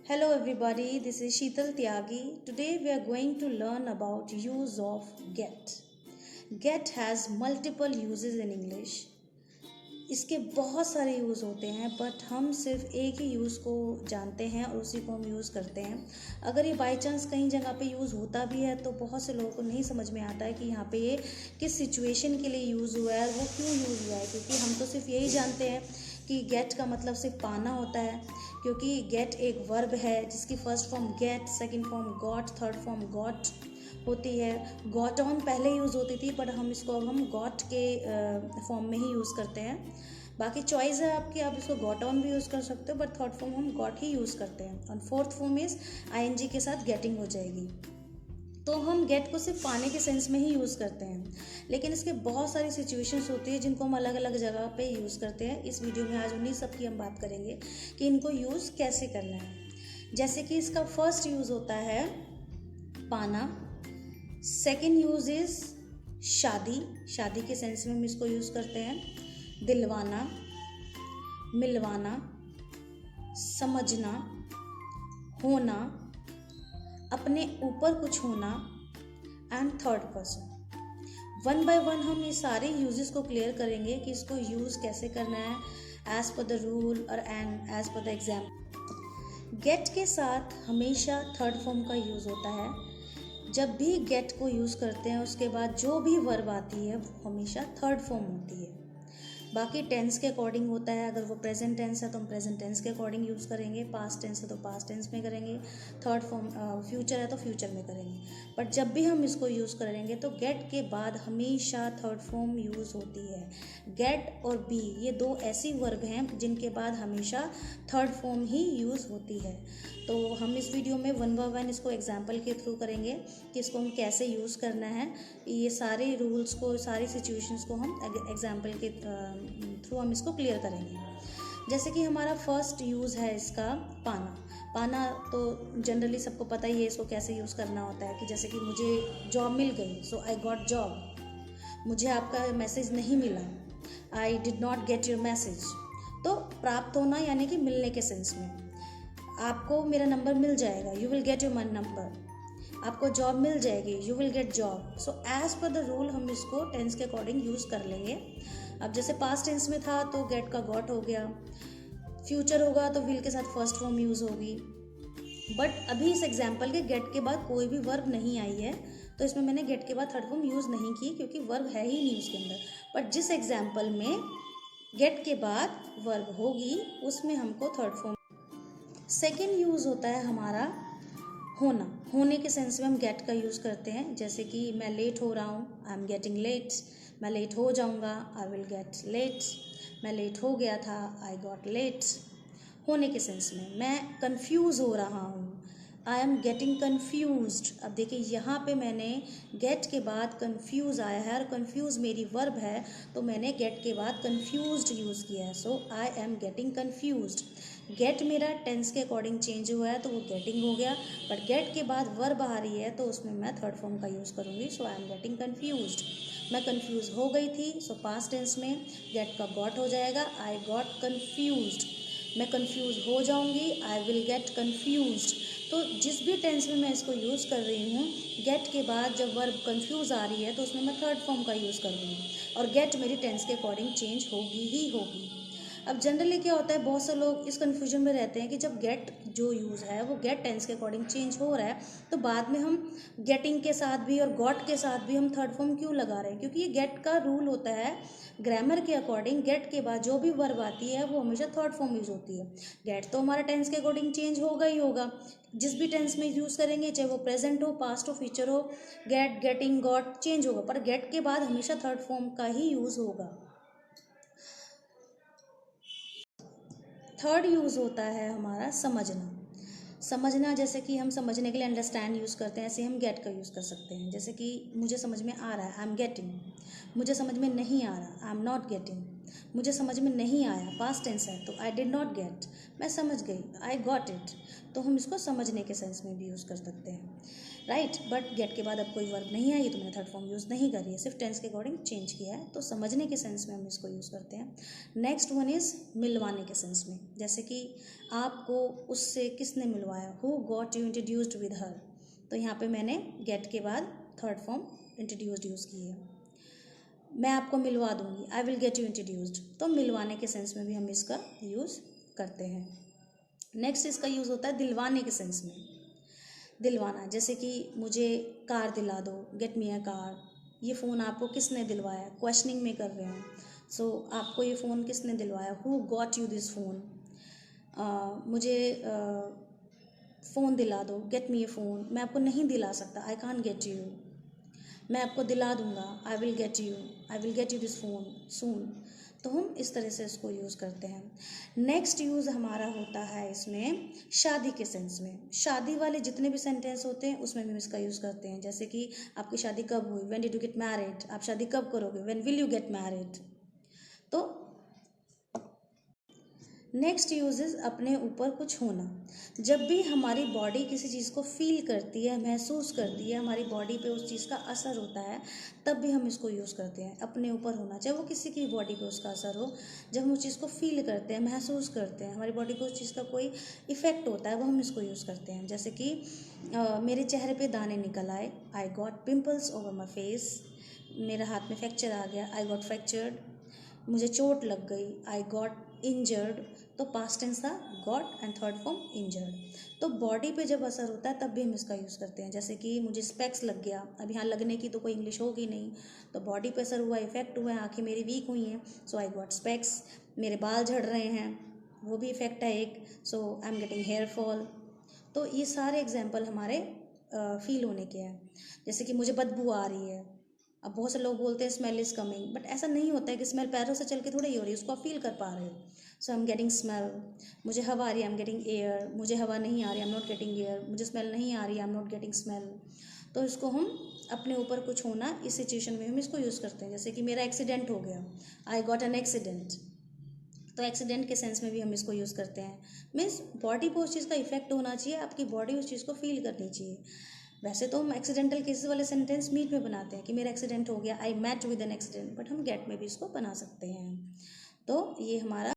Hello everybody, this is Sheetal Tyagi. Today we are going to learn about use of get. Get has multiple uses in English. इसके बहुत सारे use होते हैं but हम सिर्फ एक ही यूज़ को जानते हैं और उसी को हम यूज़ करते हैं। अगर ये बाई चांस कहीं जगह पे यूज़ होता भी है तो बहुत से लोगों को नहीं समझ में आता है कि यहाँ पे ये किस सिचुएशन के लिए यूज़ हुआ है और वो क्यों यूज़ हुआ है, क्योंकि हम तो सिर्फ यही जानते हैं कि गेट का मतलब सिर्फ पाना होता है, क्योंकि गेट एक वर्ब है जिसकी first form get, second form got, third form got होती है। गॉट ऑन पहले यूज़ होती थी बट हम इसको अब हम गॉट के फॉर्म में ही यूज़ करते हैं। बाकी चॉइस है आपकी, आप इसको गॉट ऑन भी यूज़ कर सकते हो बट थर्ड फॉर्म हम गॉट ही यूज़ करते हैं। और फोर्थ फॉर्म इज़ आईएनजी के साथ गेटिंग हो जाएगी। तो हम गेट को सिर्फ पाने के सेंस में ही यूज़ करते हैं, लेकिन इसके बहुत सारी सिचुएशंस होती है जिनको हम अलग अलग जगह पे यूज़ करते हैं। इस वीडियो में आज उन्हीं सब की हम बात करेंगे कि इनको यूज़ कैसे करना है। जैसे कि इसका फर्स्ट यूज़ होता है पाना, सेकेंड यूज़ इज़ शादी, शादी के सेंस में हम इसको यूज़ करते हैं। दिलवाना, मिलवाना, समझना, होना, अपने ऊपर कुछ होना and third person. One by one हम ये सारे यूजेस को क्लियर करेंगे कि इसको यूज़ कैसे करना है एज पर द रूल और and as per the example. Get के साथ हमेशा थर्ड फॉर्म का यूज़ होता है। जब भी गेट को यूज़ करते हैं उसके बाद जो भी वर्ब आती है वो हमेशा थर्ड फॉर्म होती है। बाकी टेंस के अकॉर्डिंग होता है। अगर वो प्रेजेंट टेंस है तो हम प्रेजेंट टेंस के अकॉर्डिंग यूज़ करेंगे, पास्ट टेंस है तो पास्ट टेंस में करेंगे, थर्ड फॉर्म फ्यूचर है तो फ्यूचर में करेंगे। बट जब भी हम इसको यूज़ करेंगे तो गेट के बाद हमेशा थर्ड फॉर्म यूज़ होती है। गेट और बी ये दो ऐसी वर्ब हैं जिनके बाद हमेशा थर्ड फॉर्म ही यूज़ होती है। तो हम इस वीडियो में वन बाय वन इसको एग्जाम्पल के थ्रू करेंगे कि इसको हम कैसे यूज़ करना है। ये सारे रूल्स को, सारी सिचुएशंस को हम एग्जाम्पल के थ्रू हम इसको क्लियर करेंगे। जैसे कि हमारा फर्स्ट यूज़ है इसका पाना। पाना तो जनरली सबको पता ही है इसको कैसे यूज़ करना होता है कि जैसे कि मुझे जॉब मिल गई, सो आई गॉट जॉब। मुझे आपका मैसेज नहीं मिला, I did not get your message. तो प्राप्त होना यानी कि मिलने के सेंस में। आपको मेरा नंबर मिल जाएगा, you will get your my number. आपको जॉब मिल जाएगी, you will get job. So as per the rule हम इसको टेंस के अकॉर्डिंग यूज़ कर लेंगे। अब जैसे पास्ट टेंस में था तो गेट का गॉट हो गया, फ्यूचर होगा तो विल के साथ फर्स्ट फॉर्म यूज़ होगी। बट अभी इस एग्जाम्पल के गेट के बाद कोई भी वर्ब नहीं आई है तो इसमें मैंने गेट के बाद थर्ड फॉर्म यूज़ नहीं की क्योंकि वर्ब है ही नहीं उसके अंदर। बट जिस एग्जाम्पल में गेट के बाद वर्ब होगी उसमें हमको थर्ड फॉर्म। सेकेंड यूज़ होता है हमारा होना। होने के सेंस में हम गेट का यूज़ करते हैं। जैसे कि मैं लेट हो रहा हूँ, आई एम गेटिंग लेट। मैं लेट हो जाऊँगा, आई विल गेट लेट। मैं लेट हो गया था, आई गॉट लेट। होने के सेंस में मैं कंफ्यूज हो रहा हूँ, आई एम गेटिंग कन्फ्यूज्ड। अब देखिए यहाँ पे मैंने गेट के बाद कन्फ्यूज़ आया है और कन्फ्यूज़ मेरी वर्ब है तो मैंने गेट के बाद कन्फ्यूज्ड यूज़ किया है। So I am getting confused. Get मेरा टेंस के अकॉर्डिंग चेंज हुआ है तो वो गेटिंग हो गया, बट गेट के बाद वर्ब आ रही है तो उसमें मैं थर्ड फॉर्म का यूज़ करूँगी। सो आई एम गेटिंग कन्फ्यूज्ड। मैं कन्फ्यूज़ हो गई थी, सो पास्ट टेंस में गेट का गॉट हो जाएगा, आई गॉट कन्फ्यूज्ड। मैं कंफ्यूज हो जाऊंगी, आई विल गेट कन्फ्यूज्ड। तो जिस भी टेंस में मैं इसको यूज़ कर रही हूँ, गेट के बाद जब वर्ब कंफ्यूज आ रही है तो उसमें मैं थर्ड फॉर्म का यूज़ कर रही हूँ और गेट मेरी टेंस के अकॉर्डिंग चेंज होगी ही होगी। अब जनरली क्या होता है, बहुत से लोग इस कन्फ्यूजन में रहते हैं कि जब गेट जो यूज़ है वो गेट टेंस के अकॉर्डिंग चेंज हो रहा है तो बाद में हम गेटिंग के साथ भी और गॉट के साथ भी हम थर्ड फॉर्म क्यों लगा रहे हैं, क्योंकि ये गेट का रूल होता है। ग्रामर के अकॉर्डिंग गेट के बाद जो भी वर्ब आती है वो हमेशा थर्ड फॉर्म यूज़ होती है। गेट तो हमारा टेंस के अकॉर्डिंग चेंज होगा ही होगा, जिस भी टेंस में यूज़ करेंगे, चाहे वो प्रेजेंट हो, पास्ट हो, फ्यूचर हो, गेट, गेटिंग, गॉट चेंज होगा, पर गेट के बाद हमेशा थर्ड फॉर्म का ही यूज़ होगा। थर्ड यूज़ होता है हमारा समझना। समझना, जैसे कि हम समझने के लिए अंडरस्टैंड यूज़ करते हैं, ऐसे हम गेट का यूज़ कर सकते हैं। जैसे कि मुझे समझ में आ रहा है, आई एम गेटिंग। मुझे समझ में नहीं आ रहा, आई एम नॉट गेटिंग। मुझे समझ में नहीं आया, पास्ट टेंस है तो आई डिड नॉट गेट, मैं समझ गई, आई गॉट इट, तो हम इसको समझने के सेंस में भी यूज़ कर सकते हैं, राइट। बट गेट के बाद अब कोई वर्ब नहीं आई तो मैंने थर्ड फॉर्म यूज़ नहीं करी है, सिर्फ टेंस के अकॉर्डिंग चेंज किया है, तो समझने के सेंस में हम इसको यूज़ करते हैं। नेक्स्ट वन इज़ मिलवाने के सेंस में, जैसे कि आपको उससे किसने मिलवाया, who got you introduced with her, तो यहाँ पे मैंने गेट के बाद थर्ड फॉर्म इंट्रोड्यूस्ड यूज़ की है। मैं आपको मिलवा दूंगी, आई विल गेट यू इंट्रोड्यूस्ड, तो मिलवाने के सेंस में भी हम इसका यूज़ करते हैं। नेक्स्ट इसका यूज़ होता है दिलवाने के सेंस में, दिलवाना, जैसे कि मुझे कार दिला दो, गेट मी अ कार, ये फ़ोन आपको किसने दिलवाया, क्वेश्चनिंग में कर रहे हैं, सो आपको ये फ़ोन किसने दिलवाया, who got you this phone, मुझे फ़ोन दिला दो, गेट मी ए फ़ोन, मैं आपको नहीं दिला सकता, आई कांट गेट यू, मैं आपको दिला दूंगा, I will get you this phone soon, तो हम इस तरह से इसको यूज़ करते हैं। नेक्स्ट यूज़ हमारा होता है इसमें शादी के सेंस में, शादी वाले जितने भी सेंटेंस होते हैं उसमें भी हम इसका यूज़ करते हैं, जैसे कि आपकी शादी कब हुई, when did you get married, आप शादी कब करोगे, when will you get married. तो नेक्स्ट यूज इज़ अपने ऊपर कुछ होना, जब भी हमारी बॉडी किसी चीज़ को फील करती है, महसूस करती है, हमारी बॉडी पे उस चीज़ का असर होता है, तब भी हम इसको यूज़ करते हैं, अपने ऊपर होना, चाहे वो किसी की बॉडी पे उसका असर हो, जब हम उस चीज़ को फील करते हैं, महसूस करते हैं, हमारी बॉडी को उस चीज़ का कोई इफ़ेक्ट होता है, वो हम इसको यूज़ करते हैं। जैसे कि मेरे चेहरे पर दाने निकल आए, I got pimples over my face, मेरे हाथ में फ्रैक्चर आ गया, आई गॉट फ्रैक्चर्ड, मुझे चोट लग गई, आई गॉट इंजर्ड, तो पास्ट टेंस था got and third form injured. तो बॉडी पे जब असर होता है तब भी हम इसका यूज़ करते हैं, जैसे कि मुझे स्पेक्स लग गया, अब यहाँ लगने की तो कोई इंग्लिश होगी नहीं, तो बॉडी पे असर हुआ, इफेक्ट हुआ है, आंखें मेरी वीक हुई हैं, सो आई गॉट स्पेक्स, मेरे बाल झड़ रहे हैं, वो भी इफेक्ट है एक, so I am getting hair fall. तो ये सारे एग्जाम्पल हमारे फील होने के हैं। जैसे कि मुझे बदबू आ रही है, अब बहुत से लोग बोलते हैं स्मेल इज़ कमिंग, बट ऐसा नहीं होता है कि स्मेल पैरों से चल के थोड़ी ही हो रही है, उसको आप फील कर पा रहे हो, सो आई एम गेटिंग स्मेल। मुझे हवा आ रही है, आई एम गेटिंग एयर, मुझे हवा नहीं आ रही, I am not getting air, मुझे स्मेल नहीं आ रही, I am not getting smell. तो इसको हम अपने ऊपर कुछ होना, इस सिचुएशन में हम इसको यूज़ करते हैं। जैसे कि मेरा एक्सीडेंट हो गया, आई गॉट एन एक्सीडेंट, तो एक्सीडेंट के सेंस में भी हम इसको यूज़ करते हैं, मीन्स बॉडी को उस चीज़ का इफेक्ट होना चाहिए, आपकी बॉडी उस चीज़ को फील करनी चाहिए। वैसे तो हम एक्सीडेंटल केसेस वाले सेंटेंस मीट में बनाते हैं कि मेरा एक्सीडेंट हो गया, I met with an accident, but हम गेट में भी इसको बना सकते हैं। तो ये हमारा